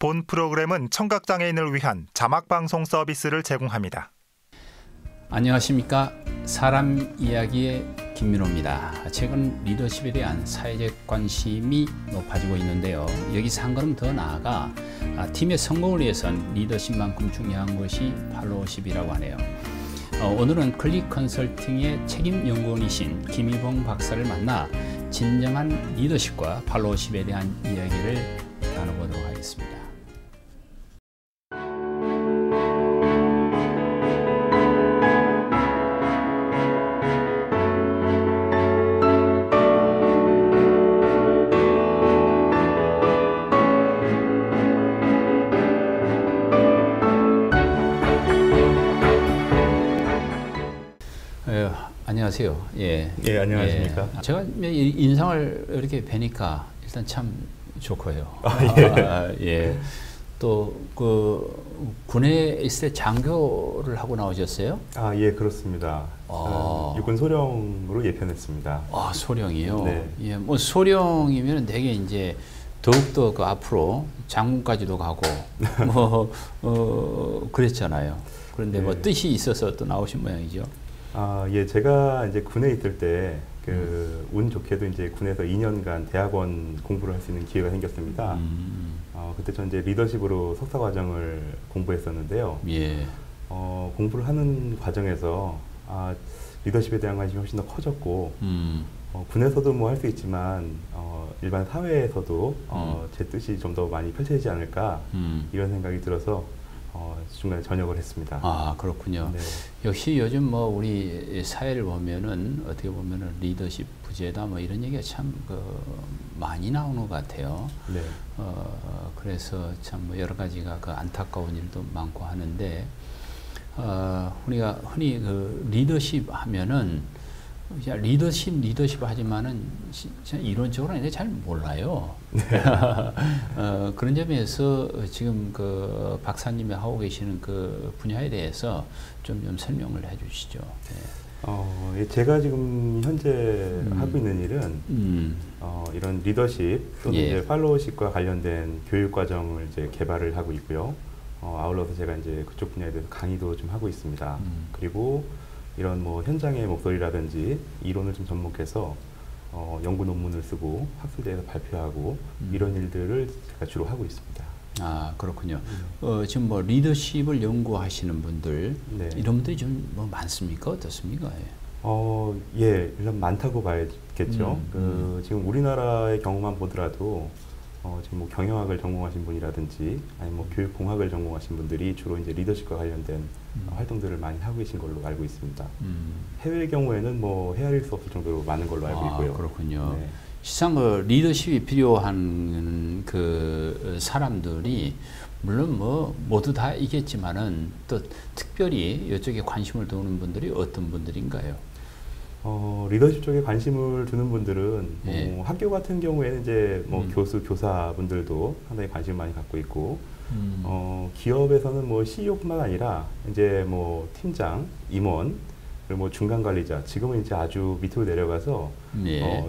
본 프로그램은 청각장애인을 위한 자막방송 서비스를 제공합니다. 안녕하십니까. 사람 이야기의 김민호입니다. 최근 리더십에 대한 사회적 관심이 높아지고 있는데요. 여기서 한 걸음 더 나아가 팀의 성공을 위해선 리더십만큼 중요한 것이 팔로우십이라고 하네요. 오늘은 클릭 컨설팅의 책임 연구원이신 김희봉 박사를 만나 진정한 리더십과 팔로우십에 대한 이야기를 나눠보도록 하겠습니다. 안녕하세요. 예, 안녕하십니까. 예. 제가 인상을 이렇게 뵈니까 일단 참 좋고요. 예. 또 그 군에 있을 때 장교를 하고 나오셨어요? 예, 그렇습니다. 육군 소령으로 예편했습니다. 소령이요? 네. 예, 뭐 소령이면 되게 이제 더욱더 그 앞으로 장군까지도 가고 그랬잖아요. 그런데 뭐 뜻이 있어서 또 나오신 모양이죠. 예, 제가 이제 군에 있을 때 운 좋게도 이제 군에서 2년간 대학원 공부를 할 수 있는 기회가 생겼습니다. 그때 전 이제 리더십으로 석사 과정을 공부했었는데요. 예. 공부를 하는 과정에서 리더십에 대한 관심이 훨씬 더 커졌고, 군에서도 뭐 할 수 있지만 일반 사회에서도 제 뜻이 좀 더 많이 펼쳐지지 않을까 이런 생각이 들어서 중간에 전역을 했습니다. 그렇군요. 네. 역시 요즘 뭐 우리 사회를 보면은 어떻게 보면은 리더십 부재다 뭐 이런 얘기가 참 많이 나오는 것 같아요. 네. 그래서 참 뭐 여러 가지가 안타까운 일도 많고 하는데 우리가 흔히 리더십 하면은 리더십 하지만은 이론적으로는 잘 몰라요. 네. 그런 점에서 지금 박사님이 하고 계시는 그 분야에 대해서 좀 설명을 해주시죠. 네. 제가 지금 현재 하고 있는 일은 이런 리더십 또는 이제 팔로우십과 관련된 교육 과정을 이제 개발을 하고 있고요. 아울러서 제가 이제 그쪽 분야에 대해서 강의도 좀 하고 있습니다. 그리고 이런 뭐 현장의 목소리라든지 이론을 좀 접목해서 연구 논문을 쓰고 학술대에서 발표하고 이런 일들을 제가 주로 하고 있습니다. 그렇군요. 지금 뭐 리더십을 연구하시는 분들 네. 이런 분들이 좀 뭐 많습니까? 어떻습니까? 예, 일단 많다고 봐야겠죠. 지금 우리나라의 경우만 보더라도 지금 뭐 경영학을 전공하신 분이라든지 아니면 뭐 교육공학을 전공하신 분들이 주로 이제 리더십과 관련된 활동들을 많이 하고 계신 걸로 알고 있습니다. 해외의 경우에는 뭐 헤아릴 수 없을 정도로 많은 걸로 알고 있고요. 그렇군요. 네. 실상 리더십이 필요한 사람들이 물론 뭐 모두 다 있겠지만은 또 특별히 이쪽에 관심을 두는 분들이 어떤 분들인가요? 리더십 쪽에 관심을 두는 분들은 예. 학교 같은 경우에는 이제 뭐 교수, 교사분들도 상당히 관심을 많이 갖고 있고, 기업에서는 뭐 CEO뿐만 아니라 이제 뭐 팀장, 임원, 그리고 뭐 중간 관리자, 지금은 이제 아주 밑으로 내려가서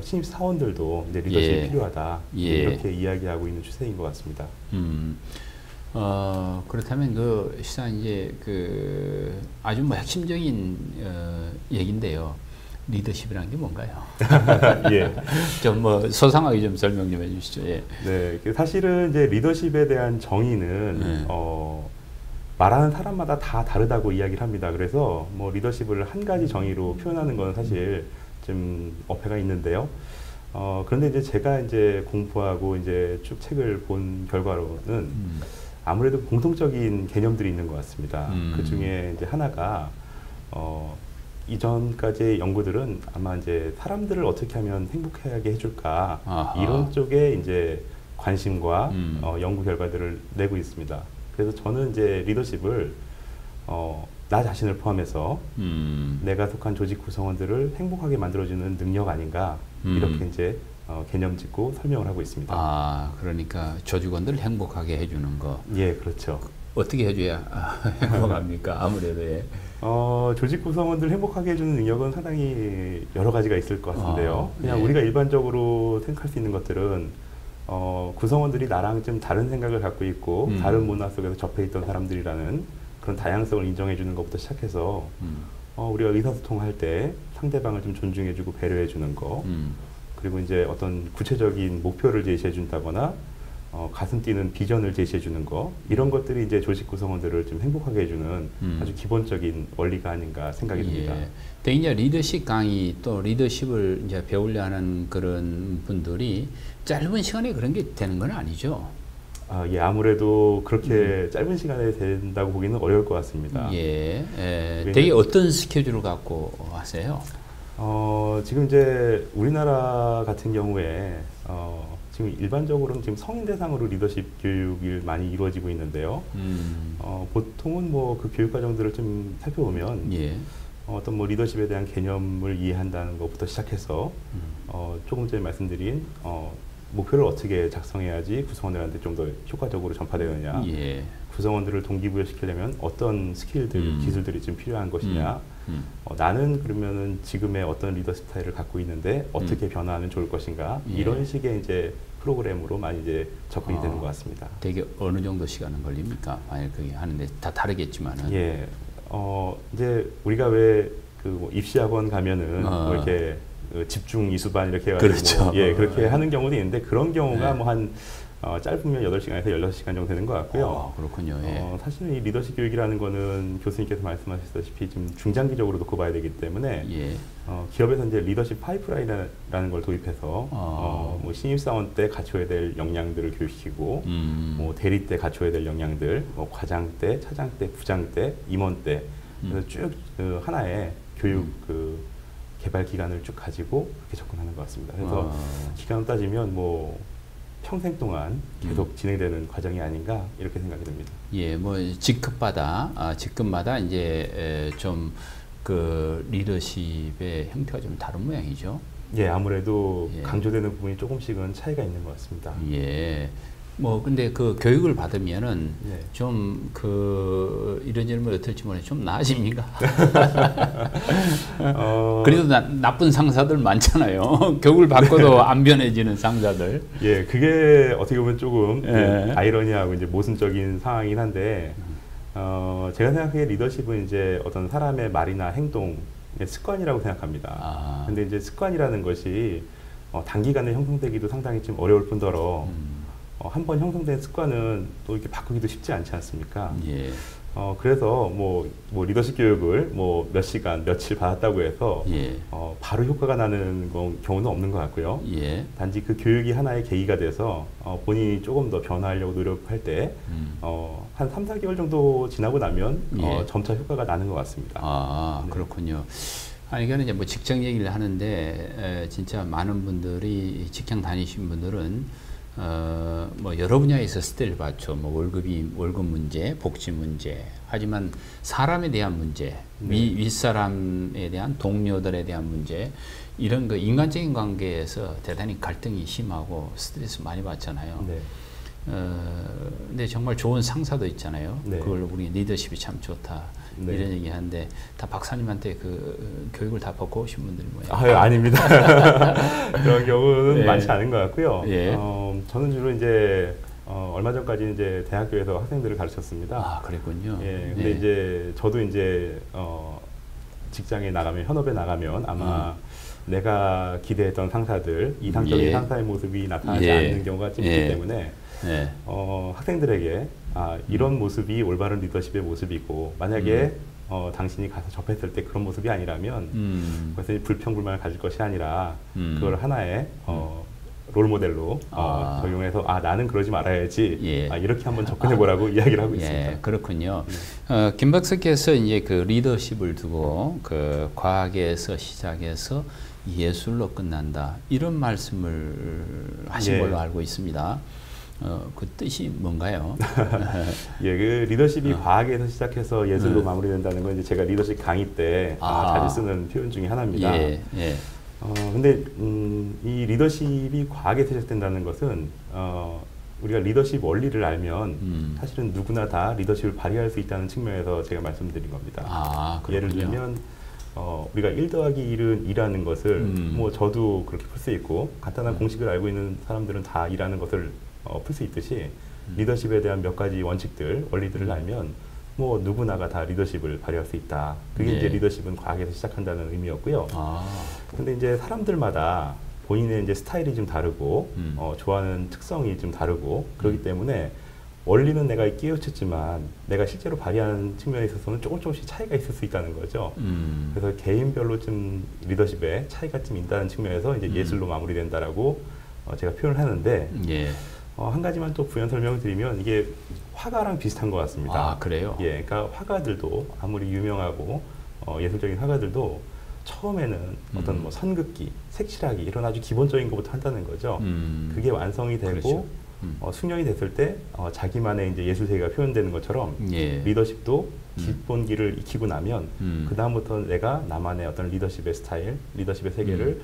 신입 사원들도 이제 리더십이 필요하다 이렇게 이야기하고 있는 추세인 것 같습니다. 그렇다면 실상 이제 아주 뭐 핵심적인 얘기인데요. 리더십이라는 게 뭔가요? 예. 좀 뭐 소상하게 좀 설명 좀 해주시죠. 예. 네, 사실은 이제 리더십에 대한 정의는 말하는 사람마다 다 다르다고 이야기를 합니다. 그래서 뭐 리더십을 한 가지 정의로 표현하는 건 사실 좀 어폐가 있는데요. 그런데 이제 제가 이제 공부하고 이제 쭉 책을 본 결과로는 아무래도 공통적인 개념들이 있는 것 같습니다. 그 중에 이제 하나가 이전까지의 연구들은 아마 이제 사람들을 어떻게 하면 행복하게 해줄까 이런 쪽에 이제 관심과 연구 결과들을 내고 있습니다. 그래서 저는 이제 리더십을 나 자신을 포함해서 내가 속한 조직 구성원들을 행복하게 만들어주는 능력 아닌가 이렇게 이제 개념 짓고 설명을 하고 있습니다. 그러니까 조직원들을 행복하게 해주는 거. 예, 그렇죠. 어떻게 해줘야 행복합니까? 아무래도 조직 구성원들 행복하게 해주는 능력은 상당히 여러 가지가 있을 것 같은데요. 그냥 우리가 일반적으로 생각할 수 있는 것들은 구성원들이 나랑 좀 다른 생각을 갖고 있고 다른 문화 속에서 접해 있던 사람들이라는 그런 다양성을 인정해 주는 것부터 시작해서 우리가 의사소통할 때 상대방을 좀 존중해 주고 배려해 주는 거 그리고 이제 어떤 구체적인 목표를 제시해 준다거나 가슴 뛰는 비전을 제시해 주는 거 이런 것들이 이제 조직 구성원들을 좀 행복하게 해주는 아주 기본적인 원리가 아닌가 생각이 듭니다. 예. 이제 리더십 강의 또 리더십을 이제 배우려 하는 그런 분들이 짧은 시간에 그런 게 되는 건 아니죠. 예, 아무래도 그렇게 짧은 시간에 된다고 보기는 어려울 것 같습니다. 예, 되게 어떤 스케줄을 갖고 하세요? 지금 이제 우리나라 같은 경우에 지금 일반적으로는 지금 성인 대상으로 리더십 교육이 많이 이루어지고 있는데요. 보통은 뭐 그 교육 과정들을 좀 살펴보면 예. 어떤 뭐 리더십에 대한 개념을 이해한다는 것부터 시작해서 조금 전에 말씀드린 목표를 어떻게 작성해야지 구성원들한테 좀 더 효과적으로 전파되느냐, 예. 구성원들을 동기부여시키려면 어떤 스킬들, 기술들이 좀 필요한 것이냐, 나는 그러면은 지금의 어떤 리더 스타일을 갖고 있는데 어떻게 변화하면 좋을 것인가, 예. 이런 식의 이제 프로그램으로 많이 이제 접근이 되는 것 같습니다. 되게 어느 정도 시간은 걸립니까? 만약 그게 하는데 다 다르겠지만은. 예, 이제 우리가 왜 그 입시학원 가면은 뭐 이렇게 집중 이수반 이렇게 해가지고 그렇죠. 뭐 예, 그렇게 하는 경우도 있는데 그런 경우가 뭐 한 짧으면 8시간에서 16시간 정도 되는 것 같고요. 그렇군요. 예. 사실은 이 리더십 교육이라는 거는 교수님께서 말씀하셨다시피 좀 중장기적으로 놓고 봐야 되기 때문에 예. 기업에서 이제 리더십 파이프라인이라는 걸 도입해서 뭐 신입사원 때 갖춰야 될 역량들을 교육시키고 뭐 대리 때 갖춰야 될 역량들, 뭐 과장 때, 차장 때, 부장 때, 임원 때 그래서 쭉 하나의 교육 그 개발 기간을 쭉 가지고 그렇게 접근하는 것 같습니다. 그래서 기간을 따지면 뭐 평생 동안 계속 진행되는 과정이 아닌가 이렇게 생각이 듭니다. 예, 뭐 직급마다 이제 좀 그 리더십의 형태가 좀 다른 모양이죠. 예, 아무래도 예. 강조되는 부분이 조금씩은 차이가 있는 것 같습니다. 예. 뭐 근데 그 교육을 받으면은 예. 좀 그 이런 어떨지 모르겠 좀 나아집니까? 그래도 나쁜 상사들 많잖아요. 교육을 받고도 안 변해지는 상사들. 예, 그게 어떻게 보면 조금 예. 아이러니하고 이제 모순적인 상황이긴 한데 제가 생각하기에 리더십은 이제 어떤 사람의 말이나 행동의 습관이라고 생각합니다. 근데 이제 습관이라는 것이 단기간에 형성되기도 상당히 좀 어려울 뿐더러 한번 형성된 습관은 또 이렇게 바꾸기도 쉽지 않지 않습니까? 예. 그래서 뭐 리더십 교육을 뭐 몇 시간, 며칠 받았다고 해서 예. 바로 효과가 나는 경우는 없는 것 같고요. 예. 단지 그 교육이 하나의 계기가 돼서 본인이 조금 더 변화하려고 노력할 때 한 3, 4개월 정도 지나고 나면 예. 점차 효과가 나는 것 같습니다. 네. 그렇군요. 아니, 이거는 이제 뭐 직장 얘기를 하는데 진짜 많은 분들이 직장 다니신 분들은 뭐 여러 분야에서 스트레스를 받죠. 뭐 월급 문제, 복지 문제. 하지만 사람에 대한 문제, 윗사람에 대한 동료들에 대한 문제, 이런 그 인간적인 관계에서 대단히 갈등이 심하고 스트레스 많이 받잖아요. 네. 근데 정말 좋은 상사도 있잖아요. 네. 그걸 우리 리더십이 참 좋다. 네. 이런 얘기 하는데 다 박사님한테 그 교육을 다 받고 오신 분들이 뭐예요? 아닙니다. 그런 경우는 예. 많지 않은 것 같고요. 예. 저는 주로 이제 얼마 전까지 이제 대학교에서 학생들을 가르쳤습니다. 그랬군요. 예. 근데 이제 저도 이제 직장에 나가면 현업에 나가면 아마 내가 기대했던 상사들, 이상적인 예. 상사의 모습이 나타나지 예. 않는 경우가 좀 있기 때문에 학생들에게 이런 모습이 올바른 리더십의 모습이고 만약에 당신이 가서 접했을 때 그런 모습이 아니라면 그래서 불평불만을 가질 것이 아니라 그걸 하나의 롤모델로 적용해서 나는 그러지 말아야지 이렇게 한번 접근해 보라고 이야기를 하고 있습니다. 그렇군요. 김 박사께서 이제 그 리더십을 두고 그 과학에서 시작해서 예술로 끝난다 이런 말씀을 하신 걸로 알고 있습니다. 그 뜻이 뭔가요? 예, 그 리더십이 과학에서 시작해서 예술로 마무리된다는 건 이제 제가 리더십 강의 때 자주 쓰는 표현 중에 하나입니다. 근데 이 리더십이 과학에서 시작된다는 것은 우리가 리더십 원리를 알면 사실은 누구나 다 리더십을 발휘할 수 있다는 측면에서 제가 말씀드린 겁니다. 예를 들면 우리가 1 더하기 1은 2라는 것을 뭐 저도 그렇게 풀 수 있고 간단한 공식을 알고 있는 사람들은 다 2라는 것을 풀 수 있듯이 리더십에 대한 몇 가지 원칙들, 원리들을 알면 뭐 누구나가 다 리더십을 발휘할 수 있다. 그게 이제 리더십은 과학에서 시작한다는 의미였고요. 근데 이제 사람들마다 본인의 이제 스타일이 좀 다르고 좋아하는 특성이 좀 다르고 그렇기 때문에 원리는 내가 깨우쳤지만 내가 실제로 발휘하는 측면에 있어서는 조금씩 차이가 있을 수 있다는 거죠. 그래서 개인별로 좀 리더십에 차이가 좀 있다는 측면에서 이제 예술로 마무리된다라고 제가 표현을 하는데 한 가지만 또 부연 설명을 드리면 이게 화가랑 비슷한 것 같습니다. 그래요? 예, 그러니까 화가들도 아무리 유명하고 예술적인 화가들도 처음에는 어떤 뭐 선긋기, 색칠하기 이런 아주 기본적인 것부터 한다는 거죠. 그게 완성이 되고 그렇죠. 숙련이 됐을 때 자기만의 이제 예술 세계가 표현되는 것처럼 리더십도 기본기를 익히고 나면 그 다음부터 내가 나만의 어떤 리더십의 스타일, 리더십의 세계를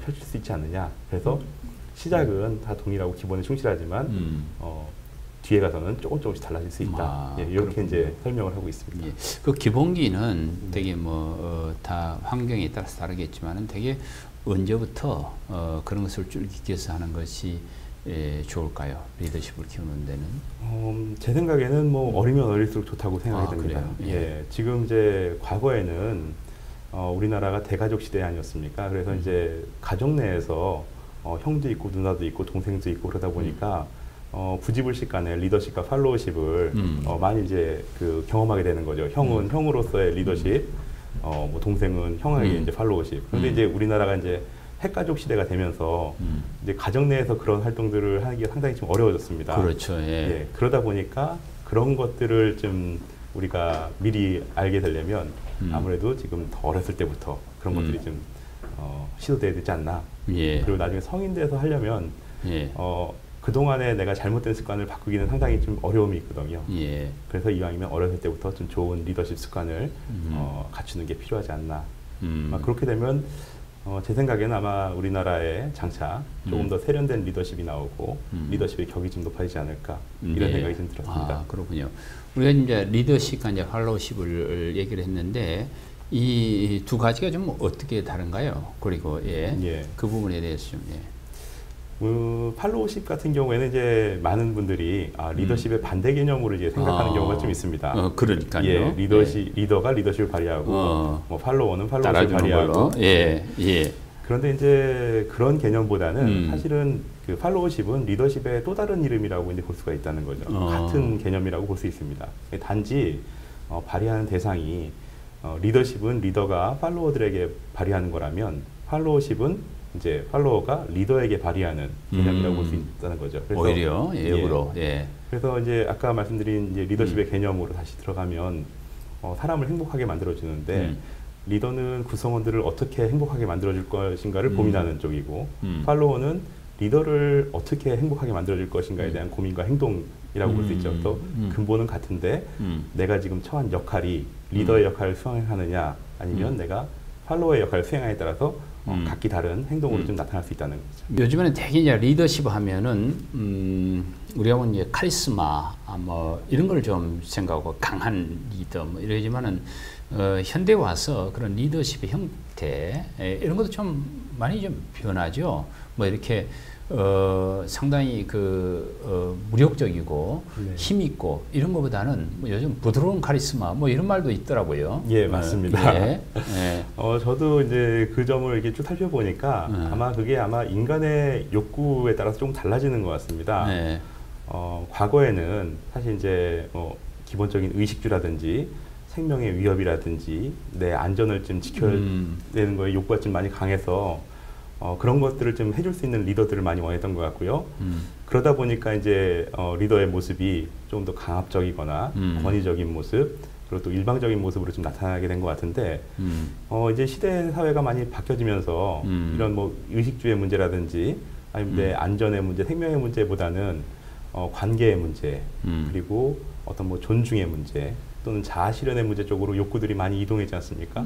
펼칠 수 있지 않느냐. 그래서 시작은 다 동일하고 기본에 충실하지만 뒤에 가서는 조금씩 달라질 수 있다. 이렇게 그렇군요. 이제 설명을 하고 있습니다. 그 기본기는 되게 다 환경에 따라서 다르겠지만은 되게 언제부터 그런 것을 줄기켜서 하는 것이 좋을까요? 리더십을 키우는 데는? 제 생각에는 뭐 어리면 어릴수록 좋다고 생각이 됩니다. 그래요? 지금 이제 과거에는 우리나라가 대가족 시대 아니었습니까? 그래서 이제 가족 내에서 형도 있고 누나도 있고 동생도 있고 그러다 보니까 부지불식 간에 리더십과 팔로우십을 많이 이제 경험하게 되는 거죠. 형은 형으로서의 리더십, 뭐 동생은 형에게 이제 팔로우십. 그런데 이제 우리나라가 이제 핵가족 시대가 되면서 이제 가정 내에서 그런 활동들을 하는 게 상당히 좀 어려워졌습니다. 그렇죠. 예. 그러다 보니까 그런 것들을 좀 우리가 미리 알게 되려면 아무래도 지금 더 어렸을 때부터 그런 것들이 좀 시도돼야 되지 않나. 그리고 나중에 성인 돼서 하려면 그동안에 내가 잘못된 습관을 바꾸기는 상당히 좀 어려움이 있거든요. 그래서 이왕이면 어렸을 때부터 좀 좋은 리더십 습관을 갖추는 게 필요하지 않나. 그렇게 되면 제 생각에는 아마 우리나라에 장차 조금 더 세련된 리더십이 나오고 리더십의 격이 좀 높아지지 않을까 이런 생각이 좀 들었습니다. 그렇군요. 우리가 이제 리더십과 이제 팔로우십을 얘기를 했는데 이 두 가지가 좀 어떻게 다른가요? 그리고 그 부분에 대해서 좀 팔로우십 같은 경우에는 이제 많은 분들이 리더십의 반대 개념으로 이제 생각하는 경우가 좀 있습니다. 그러니까요. 리더가 리더십을 발휘하고 뭐 팔로워는 팔로우십을 발휘하고. 그런데 이제 그런 개념보다는 사실은 그 팔로우십은 리더십의 또 다른 이름이라고 이제 볼 수가 있다는 거죠. 같은 개념이라고 볼 수 있습니다. 단지 발휘하는 대상이 리더십은 리더가 팔로워들에게 발휘하는 거라면 팔로우십은 이제 팔로워가 리더에게 발휘하는 개념이라고 볼 수 있다는 거죠. 그래서 오히려 역으로. 그래서 이제 아까 말씀드린 이제 리더십의 개념으로 다시 들어가면 사람을 행복하게 만들어주는데 리더는 구성원들을 어떻게 행복하게 만들어줄 것인가를 고민하는 쪽이고 팔로워는 리더를 어떻게 행복하게 만들어줄 것인가에 대한 고민과 행동이라고 볼 수 있죠. 또 근본은 같은데 내가 지금 처한 역할이 리더의 역할을 수행하느냐 아니면 내가 팔로워의 역할을 수행하느냐에 따라서 각기 다른 행동으로 좀 나타날 수 있다는 거죠. 요즘에는 되게 이제 리더십 하면은 우리가 보는 이제 카리스마 뭐 이런 걸 좀 생각하고 강한 리더 뭐 이러지만은 현대 와서 그런 리더십의 형태 이런 것도 좀 많이 좀 변하죠. 뭐 이렇게 상당히 무력적이고 힘 있고 이런 것보다는 뭐 요즘 부드러운 카리스마 뭐 이런 말도 있더라고요. 맞습니다. 저도 이제 그 점을 이렇게 쭉 살펴보니까 그게 아마 인간의 욕구에 따라서 좀 달라지는 것 같습니다. 과거에는 사실 이제 기본적인 의식주라든지 생명의 위협이라든지 내 안전을 좀 지켜야 되는 거에 욕구가 좀 많이 강해서 그런 것들을 좀 해줄 수 있는 리더들을 많이 원했던 것 같고요. 그러다 보니까 이제 리더의 모습이 좀 더 강압적이거나 권위적인 모습, 그리고 또 일방적인 모습으로 좀 나타나게 된 것 같은데 이제 시대 사회가 많이 바뀌어지면서 이런 뭐 의식주의 문제라든지 아니면 내 안전의 문제, 생명의 문제보다는 관계의 문제, 그리고 어떤 뭐 존중의 문제, 또는 자아 실현의 문제 쪽으로 욕구들이 많이 이동했지 않습니까?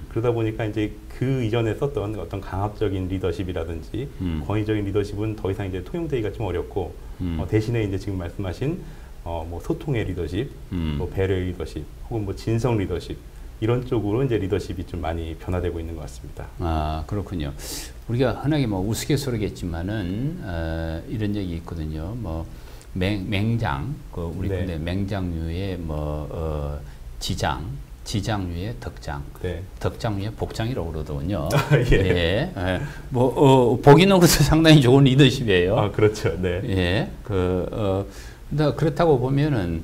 그러다 보니까 이제 그 이전에 썼던 어떤 강압적인 리더십이라든지 권위적인 리더십은 더 이상 이제 통용되기가 좀 어렵고 대신에 이제 지금 말씀하신 뭐 소통의 리더십, 뭐 배려의 리더십, 혹은 뭐 진성 리더십 이런 쪽으로 이제 리더십이 좀 많이 변화되고 있는 것 같습니다. 아, 그렇군요. 우리가 흔하게 뭐 우스갯소리겠지만은 이런 얘기 있거든요. 뭐 맹장, 그 우리 네. 군대 맹장류의 뭐 지장류의 덕장, 네. 덕장류의 복장이라고 그러더군요. 예. 예. 뭐 복 있는 것도 상당히 좋은 리더십이에요. 아, 그렇죠. 네. 예. 그렇다고 보면은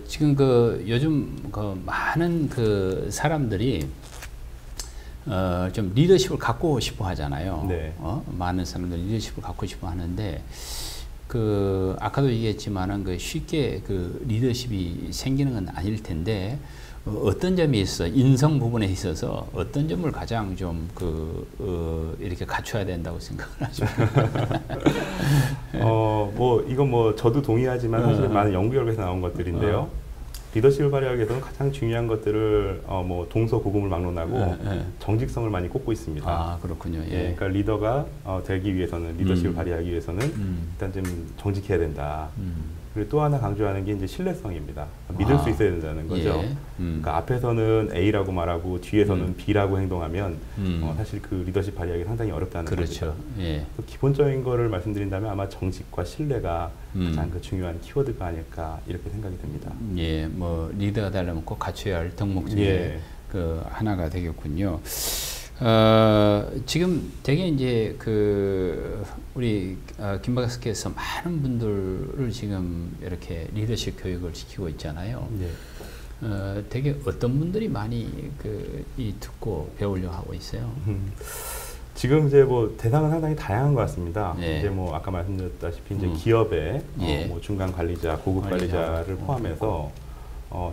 지금 그 요즘 그 많은 그 사람들이 좀 리더십을 갖고 싶어 하잖아요. 네. 많은 사람들이 리더십을 갖고 싶어 하는데 그 아까도 얘기했지만은 그 쉽게 그 리더십이 생기는 건 아닐 텐데 어떤 점에 있어서 인성 부분에 있어서 어떤 점을 가장 좀 이렇게 갖춰야 된다고 생각을 하십니까? 뭐 이건 뭐 저도 동의하지만 사실 많은 연구 결과에서 나온 것들인데요. 리더십을 발휘하기 위해서는 가장 중요한 것들을 뭐 동서고금을 막론하고 정직성을 많이 꼽고 있습니다. 아, 그렇군요. 예. 그러니까 리더가 되기 위해서는 리더십을 발휘하기 위해서는 일단 좀 정직해야 된다. 그리고 또 하나 강조하는 게 이제 신뢰성입니다. 믿을 수 있어야 된다는 거죠. 예. 그러니까 앞에서는 A라고 말하고 뒤에서는 B라고 행동하면 사실 그 리더십 발휘하기 상당히 어렵다는 그렇죠. 겁니다. 예. 기본적인 거를 말씀드린다면 아마 정직과 신뢰가 가장 그 중요한 키워드가 아닐까 이렇게 생각이 듭니다. 예, 뭐 리더가 되려면 꼭 갖춰야 할 덕목 중에 예. 그 하나가 되겠군요. 지금 되게 이제 우리 김 박사께서 많은 분들을 지금 이렇게 리더십 교육을 시키고 있잖아요. 예. 되게 어떤 분들이 많이 듣고 배우려고 하고 있어요. 지금 이제 뭐 대상은 상당히 다양한 것 같습니다. 예. 이제 뭐 아까 말씀드렸다시피 이제 기업의 예. 뭐 중간 관리자, 고급 관리자를 포함해서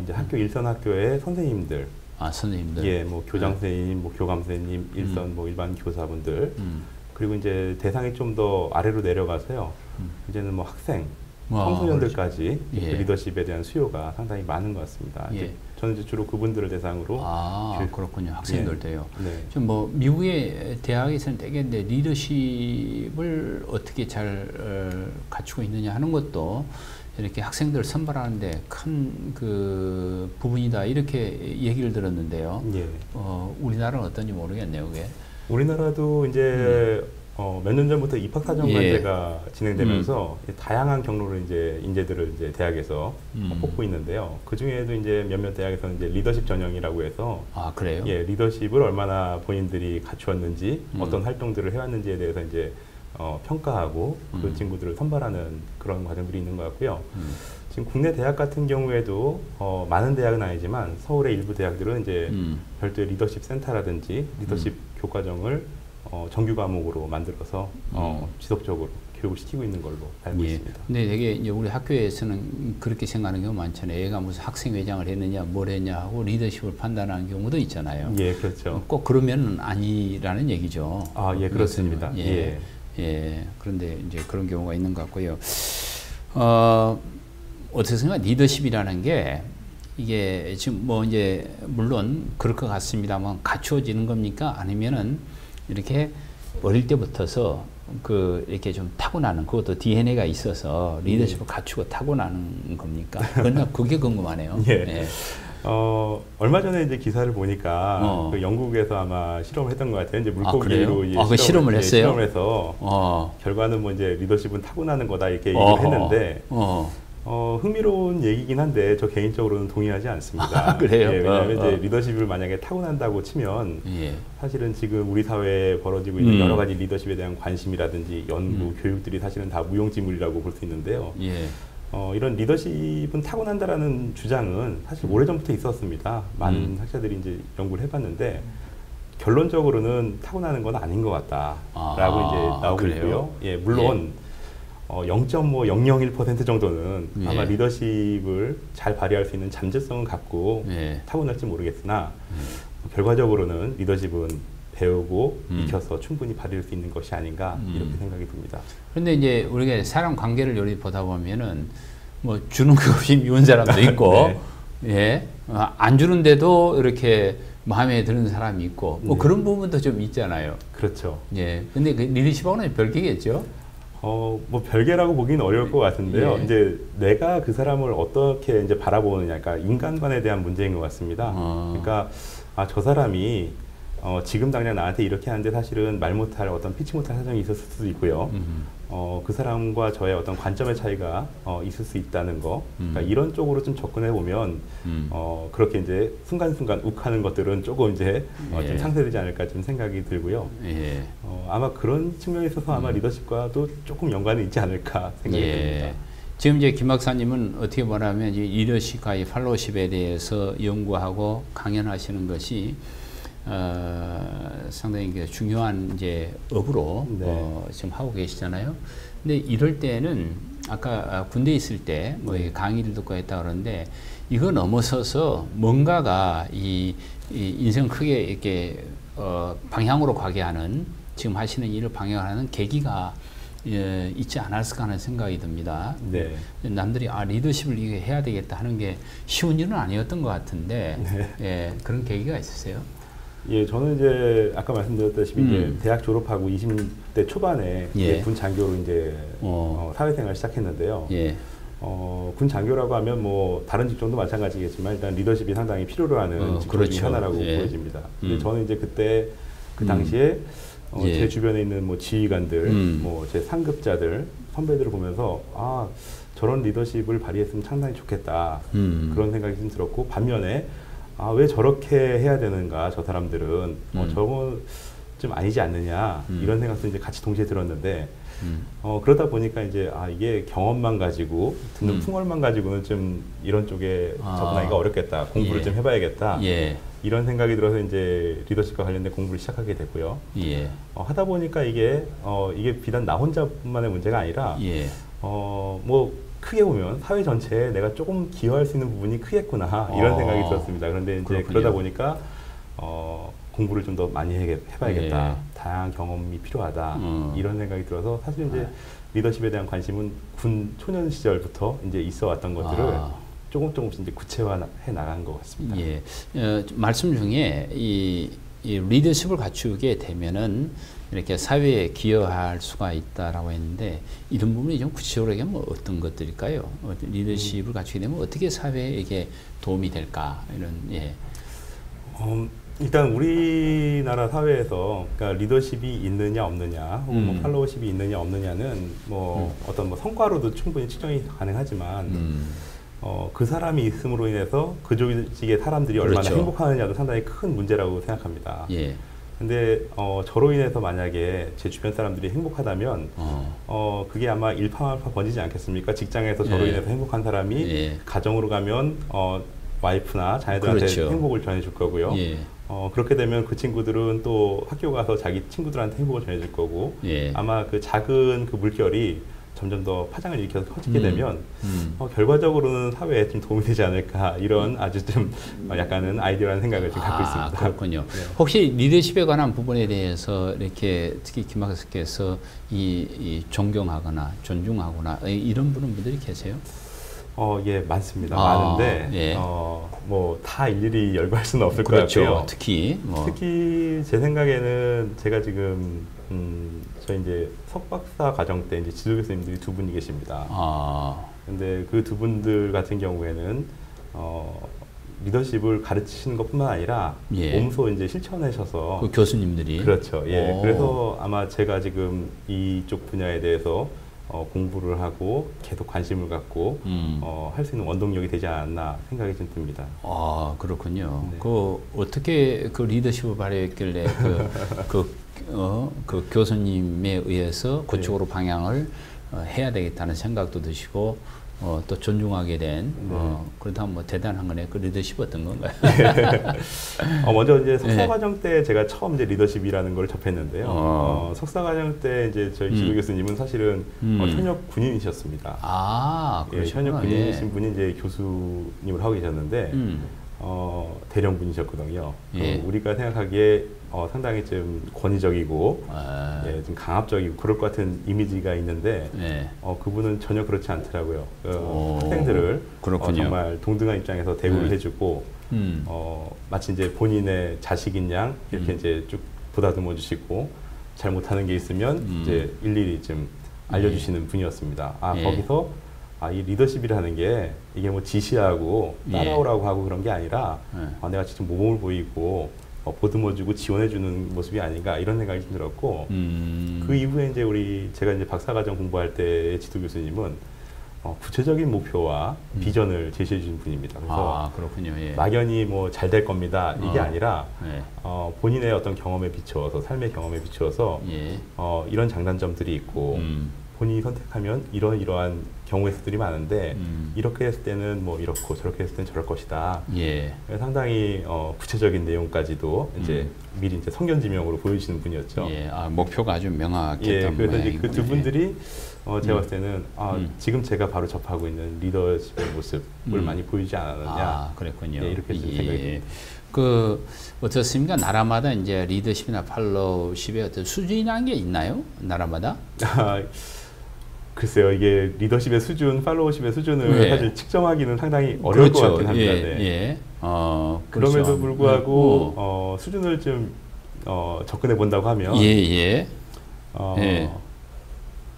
이제 학교 일선 학교의 선생님들, 선생님들. 예, 뭐 교장 선생님, 뭐 교감 선생님, 일선 뭐 일반 교사분들, 그리고 이제 대상이 좀 더 아래로 내려가서요. 이제는 뭐 학생, 청소년들까지 그렇죠. 예. 그 리더십에 대한 수요가 상당히 많은 것 같습니다. 예. 이제 저는 이제 주로 그분들을 대상으로 그렇군요. 학생들도요. 네. 좀 뭐 미국의 대학에서는 되게 리더십을 어떻게 잘 갖추고 있느냐 하는 것도 이렇게 학생들 선발하는데 큰 그 부분이다 이렇게 얘기를 들었는데요. 예. 우리나라는 어떤지 모르겠네요, 그게. 우리나라도 이제 몇 년 전부터 입학사정관제가 진행되면서 다양한 경로로 이제 인재들을 이제 대학에서 뽑고 있는데요. 그 중에도 이제 몇몇 대학에서는 이제 리더십 전형이라고 해서 그래요? 예, 리더십을 얼마나 본인들이 갖추었는지 어떤 활동들을 해왔는지에 대해서 이제 평가하고 그 친구들을 선발하는 그런 과정들이 있는 것 같고요. 지금 국내 대학 같은 경우에도 많은 대학은 아니지만 서울의 일부 대학들은 이제 별도의 리더십 센터라든지 리더십 교과정을 정규 과목으로 만들어서 지속적으로 교육을 시키고 있는 걸로 알고 있습니다. 근데 되게 이제 우리 학교에서는 그렇게 생각하는 경우 많잖아요. 얘가 무슨 학생회장을 했느냐, 뭘 했냐 하고 리더십을 판단하는 경우도 있잖아요. 예, 그렇죠. 꼭 그러면 아니라는 얘기죠. 예, 그렇습니다. 예. 그런데 이제 그런 경우가 있는 것 같고요. 어떻게 생각하면 리더십이라는 게 이게 지금 뭐 이제 물론 그럴 것 같습니다만 갖추어지는 겁니까? 아니면은 이렇게 어릴 때부터서 이렇게 좀 타고나는 그것도 DNA가 있어서 리더십을 갖추고 타고나는 겁니까? 그게 궁금하네요. 예. 예. 얼마 전에 이제 기사를 보니까 그 영국에서 아마 실험을 했던 것 같아요. 이제 물고기로 실험을 했어요. 실험을 해서 결과는 뭐 이제 리더십은 타고나는 거다 이렇게 얘기를 했는데 흥미로운 얘기긴 한데 저 개인적으로는 동의하지 않습니다. 그래요? 예, 왜냐하면 이제 리더십을 만약에 타고난다고 치면 사실은 지금 우리 사회에 벌어지고 있는 여러 가지 리더십에 대한 관심이라든지 연구, 교육들이 사실은 다 무용지물이라고 볼 수 있는데요. 이런 리더십은 타고난다라는 주장은 사실 오래전부터 있었습니다. 많은 학자들이 이제 연구를 해봤는데 결론적으로는 타고나는 건 아닌 것 같다라고 이제 나오고 있고요. 예, 물론 0.001% 정도는 아마 리더십을 잘 발휘할 수 있는 잠재성은 갖고 타고날지 모르겠으나 결과적으로는 리더십은 배우고 익혀서 충분히 발휘할 수 있는 것이 아닌가 이렇게 생각이 듭니다. 그런데 이제 우리가 사람 관계를 요리 보다 보면은 뭐 주는 것 없이 미운 사람도 있고, 안 주는데도 이렇게 마음에 드는 사람이 있고, 뭐 그런 부분도 좀 있잖아요. 그렇죠. 근데 그 리더십하고는 별개겠죠. 뭐 별개라고 보기는 어려울 것 같은데요. 예. 이제 내가 그 사람을 어떻게 이제 바라보느냐, 그러니까 인간관에 대한 문제인 것 같습니다. 그러니까 저 사람이 지금 당장 나한테 이렇게 하는데 사실은 말 못할 어떤 피치 못할 사정이 있었을 수도 있고요. 그 사람과 저의 어떤 관점의 차이가 있을 수 있다는 거. 그러니까 이런 쪽으로 좀 접근해 보면 그렇게 이제 순간순간 욱하는 것들은 조금 이제 좀 상쇄되지 않을까 좀 생각이 들고요. 예. 아마 그런 측면에 있어서 아마 리더십과도 조금 연관이 있지 않을까 생각이 듭니다. 지금 이제 김 박사님은 어떻게 말하면 이제 리더십과 이 팔로우십에 대해서 연구하고 강연하시는 것이 상당히 중요한 이제 업으로 지금 하고 계시잖아요. 근데 이럴 때는 아까 군대에 있을 때 뭐 강의를 듣고 했다 그러는데 이거 넘어서서 뭔가가 이 인생 크게 이렇게 방향으로 가게 하는 지금 하시는 일을 방향하는 계기가 있지 않았을까 하는 생각이 듭니다. 네. 남들이 리더십을 이게 해야 되겠다 하는 게 쉬운 일은 아니었던 것 같은데 예, 그런 계기가 있으세요? 예, 저는 이제 아까 말씀드렸다시피 이제 대학 졸업하고 20대 초반에 이제 군 장교로 이제 사회생활 시작했는데요. 군 장교라고 하면 뭐 다른 직종도 마찬가지겠지만 일단 리더십이 상당히 필요로 하는 직종 중 하나라고 보여집니다. 근데 저는 이제 그때 그 당시에 제 주변에 있는 뭐 지휘관들, 뭐 제 상급자들, 선배들을 보면서 저런 리더십을 발휘했으면 상당히 좋겠다 그런 생각이 좀 들었고 반면에 왜 저렇게 해야 되는가 저 사람들은 저건 좀 아니지 않느냐 이런 생각도 이제 같이 동시에 들었는데 그러다 보니까 이제 이게 경험만 가지고 듣는 풍월만 가지고는 좀 이런 쪽에 접근하기가 어렵겠다 공부를 좀 해봐야겠다 이런 생각이 들어서 이제 리더십과 관련된 공부를 시작하게 됐고요. 하다 보니까 이게 비단 나 혼자만의 문제가 아니라 뭐 크게 보면 사회 전체에 내가 조금 기여할 수 있는 부분이 크겠구나 이런 생각이 들었습니다. 그런데 이제 그렇군요. 그러다 보니까 공부를 좀 더 많이 해봐야겠다. 다양한 경험이 필요하다. 이런 생각이 들어서 사실 이제 리더십에 대한 관심은 군 초년 시절부터 이제 있어 왔던 것들을 조금씩 이제 구체화해 나간 것 같습니다. 말씀 중에 이 리더십을 갖추게 되면은 이렇게 사회에 기여할 수가 있다라고 했는데 이런 부분이 좀 구체적으로 얘기하면 뭐 어떤 것들일까요? 리더십을 갖추게 되면 어떻게 사회에게 도움이 될까? 이런 일단 우리나라 사회에서 그러니까 리더십이 있느냐 없느냐 혹은 뭐 팔로워십이 있느냐 없느냐는 뭐 어떤 뭐 성과로도 충분히 측정이 가능하지만 그 사람이 있음으로 인해서 그 조직의 사람들이 얼마나 행복하느냐도 상당히 큰 문제라고 생각합니다. 근데 저로 인해서 만약에 제 주변 사람들이 행복하다면 그게 아마 일파만파 번지지 않겠습니까? 직장에서 저로 인해서 행복한 사람이 가정으로 가면 와이프나 자녀들한테 행복을 전해줄 거고요. 그렇게 되면 그 친구들은 또 학교 가서 자기 친구들한테 행복을 전해줄 거고 아마 그 작은 그 물결이 점점 더 파장을 일으켜서 커지게 되면 결과적으로는 사회에 좀 도움이 되지 않을까 이런 아주 좀 약간은 아이디어라는 생각을 좀 갖고 있습니다. 그렇군요. 혹시 리더십에 관한 부분에 대해서 이렇게 특히 김 박사께서 이 존경하거나 존중하거나 이런 분들이 계세요? 예, 많습니다. 많은데 뭐 다 일일이 열거할 수는 없을 것 같고요. 특히 제 생각에는 제가 지금 저 이제 석박사 과정 때 이제 지도 교수님들이 두 분이 계십니다. 근데 그 두 분들 같은 경우에는 리더십을 가르치시는 것뿐만 아니라 몸소 이제 실천하셔서 그 교수님들이 그렇죠. 그래서 아마 제가 지금 이쪽 분야에 대해서 공부를 하고 계속 관심을 갖고 할 수 있는 원동력이 되지 않았나 생각이 좀 듭니다. 그렇군요. 그 어떻게 그 리더십을 발휘했길래 그 교수님에 의해서 그쪽으로 방향을 해야 되겠다는 생각도 드시고 또 존중하게 된 그렇다면 뭐 대단한 거네. 그 리더십 어떤 건가요? 먼저 이제 석사 과정 때 제가 처음 이제 리더십이라는 걸 접했는데요. 석사 과정 때 이제 저희 지도 교수님은 사실은 현역 군인이셨습니다. 현역 군인이신 분이 이제 교수님을 하고 계셨는데 대령 분이셨거든요. 우리가 생각하기에 상당히 좀 권위적이고 좀 강압적이고 그럴 것 같은 이미지가 있는데 그분은 전혀 그렇지 않더라고요. 학생들을 정말 동등한 입장에서 대우를 해주고 마치 이제 본인의 자식인 양 이렇게 이제 쭉 보다듬어 주시고 잘못하는 게 있으면 이제 일일이 좀 알려주시는 분이었습니다. 예. 거기서 이 리더십이라는 게 이게 뭐 지시하고 따라오라고 하고 그런 게 아니라 내가 직접 모범을 보이고 보듬어주고 지원해주는 모습이 아닌가 이런 생각이 좀 들었고 그 이후에 이제 제가 이제 박사과정 공부할 때 지도 교수님은 구체적인 목표와 비전을 제시해 주신 분입니다. 그래서 그렇군요. 예. 막연히 뭐 잘 될 겁니다 이게 아니라 예. 본인의 어떤 경험에 비추어서 삶의 경험에 비추어서 예. 이런 장단점들이 있고 본인이 선택하면 이러한 경우의 수들이 많은데 이렇게 했을 때는 뭐 이렇고 저렇게 했을 때는 저럴 것이다. 예. 상당히 구체적인 내용까지도 이제 미리 이제 성견지명으로 보여주시는 분이었죠. 예. 목표가 아주 명확했던 그래서 이제 모양이군요. 그 두 분들이 제가 봤을 때는 지금 제가 바로 접하고 있는 리더십의 모습을 많이 보이지 않았느냐. 그랬군요. 이렇게 좀 생각이 듭니다. 어떻습니까? 나라마다 이제 리더십이나 팔로우십의 어떤 수준이라는 게 있나요? 나라마다? 글쎄요, 이게 리더십의 수준, 팔로워십의 수준을 사실 측정하기는 상당히 어려울 것 같긴 합니다. 네. 그럼에도 불구하고 수준을 좀 접근해 본다고 하면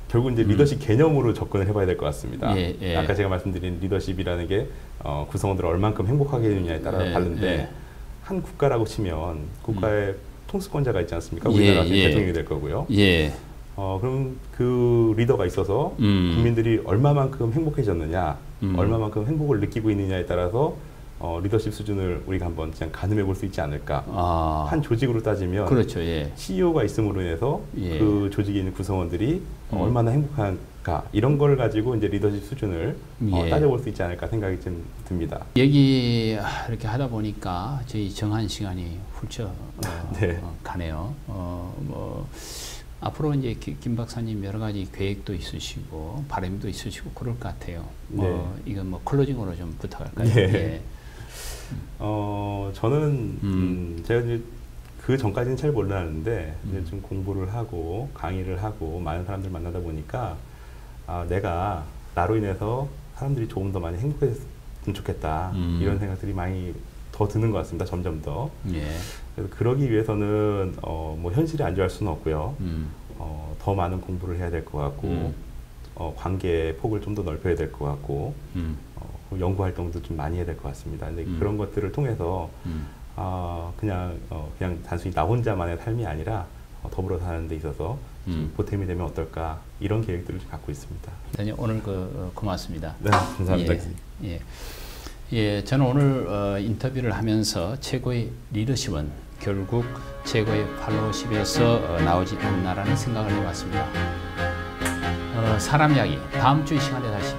결국 이제 리더십 개념으로 접근을 해봐야 될 것 같습니다. 아까 제가 말씀드린 리더십이라는 게 구성원들을 얼만큼 행복하게 해주냐에 따라 다른데 한 국가라고 치면 국가의 통수권자가 있지 않습니까? 우리나라 같은 대통령이 될 거고요. 그럼 그 리더가 있어서 국민들이 얼마만큼 행복해졌느냐, 얼마만큼 행복을 느끼고 있느냐에 따라서 리더십 수준을 우리가 한번 그냥 가늠해 볼 수 있지 않을까. 한 조직으로 따지면 그렇죠. CEO가 있음으로 인해서 그 조직에 있는 구성원들이 얼마나 행복한가 이런 걸 가지고 이제 리더십 수준을 따져볼 수 있지 않을까 생각이 좀 듭니다. 얘기 이렇게 하다 보니까 저희 정한 시간이 훌쩍 가네요. 앞으로 이제 김 박사님 여러 가지 계획도 있으시고 바람도 있으시고 그럴 것 같아요. 이건 클로징으로 좀 부탁할까요? 저는 제가 이제 그 전까지는 잘 몰랐는데 이제 좀 공부를 하고 강의를 하고 많은 사람들 만나다 보니까 내가 나로 인해서 사람들이 조금 더 많이 행복했으면 좋겠다 이런 생각들이 많이 더 드는 것 같습니다. 점점 더. 그래서 그러기 위해서는 뭐 현실에 안주할 수는 없고요. 더 많은 공부를 해야 될 것 같고 관계의 폭을 좀 더 넓혀야 될 것 같고 연구 활동도 좀 많이 해야 될 것 같습니다. 근데 그런 것들을 통해서 그냥 단순히 나 혼자만의 삶이 아니라 더불어 사는 데 있어서 보탬이 되면 어떨까 이런 계획들을 갖고 있습니다. 오늘 고맙습니다. 네, 감사합니다. 저는 오늘 인터뷰를 하면서 최고의 리더십은 결국 최고의 팔로워십에서 나오지 않나라는 생각을 해봤습니다. 사람 이야기 다음 주 이 시간에 다시